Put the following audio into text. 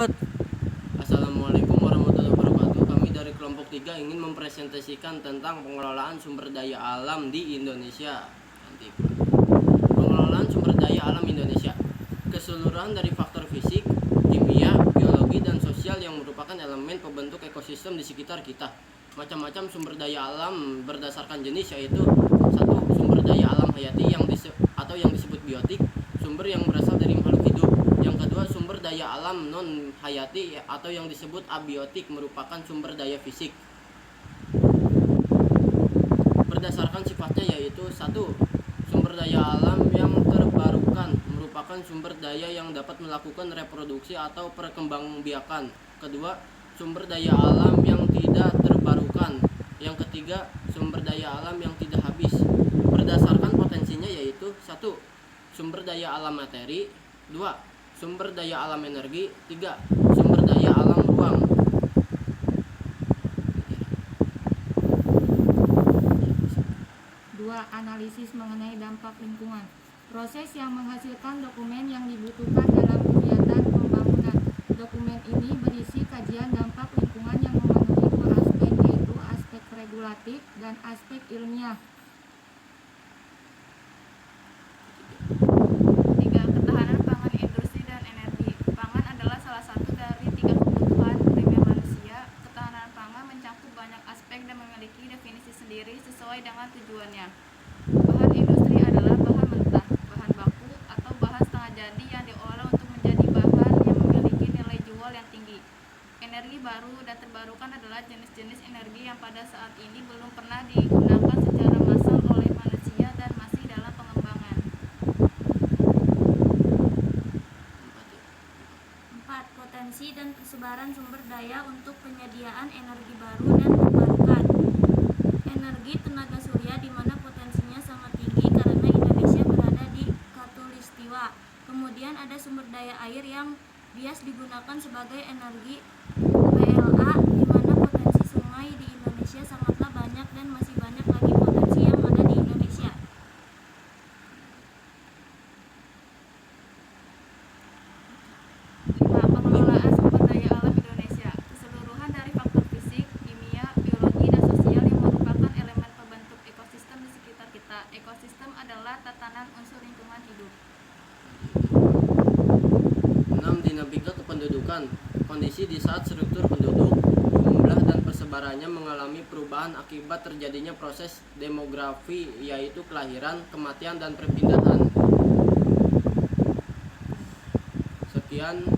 Assalamualaikum warahmatullahi wabarakatuh. Kami dari kelompok 3 ingin mempresentasikan tentang pengelolaan sumber daya alam di Indonesia. Pengelolaan sumber daya alam Indonesia. Keseluruhan dari faktor fisik, kimia, biologi, dan sosial yang merupakan elemen pembentuk ekosistem di sekitar kita. Macam-macam sumber daya alam berdasarkan jenis, yaitu satu, sumber daya alam hayati yang disebut biotik, sumber yang berasal dari makhluk hidup. Yang kedua, sumber daya alam non hayati atau yang disebut abiotik, merupakan sumber daya fisik. Berdasarkan sifatnya, yaitu satu, sumber daya alam yang terbarukan, merupakan sumber daya yang dapat melakukan reproduksi atau perkembangbiakan. Kedua, sumber daya alam yang tidak terbarukan. Yang ketiga, sumber daya alam yang tidak habis. Berdasarkan potensinya, yaitu satu, sumber daya alam materi. Dua, sumber daya alam energi. Tiga, sumber daya alam ruang. Dua, analisis mengenai dampak lingkungan. Proses yang menghasilkan dokumen yang dibutuhkan dalam kegiatan pembangunan. Dokumen ini berisi kajian dampak lingkungan yang memenuhi dua aspek, yaitu aspek regulatif dan aspek ilmiah. Tiga, ketahanan pangan, industri, dan energi. Pangan adalah salah satu dari tiga kebutuhan primer manusia. Ketahanan pangan mencakup banyak aspek dan memiliki definisi sendiri sesuai dengan tujuannya. Bahan industri adalah bahan mentah, bahan baku, atau bahan setengah jadi yang diolah untuk menjadi bahan yang memiliki nilai jual yang tinggi. Energi baru dan terbarukan adalah jenis-jenis energi yang pada saat ini belum pernah digunakan secara massal oleh manusia dan masih dalam pengembangan. 4. Potensi dan persebaran sumber daya untuk penyediaan energi baru dan terbarukan. Energi tenaga surya, di mana potensinya sangat tinggi karena Indonesia berada di khatulistiwa. Kemudian ada sumber daya air yang bias digunakan sebagai energi PLA, di mana potensi sungai di Indonesia sangatlah banyak dan masih banyak lagi potensi yang ada di Indonesia. 5. Pengelolaan sumber daya alam Indonesia. Keseluruhan dari faktor fisik, kimia, biologi, dan sosial yang merupakan elemen pembentuk ekosistem di sekitar kita. Ekosistem adalah tatanan unsur lingkungan hidup. 6. Dinamika kependudukan. Kondisi di saat struktur penduduk, jumlah dan persebarannya mengalami perubahan akibat terjadinya proses demografi, yaitu kelahiran, kematian, dan perpindahan. Sekian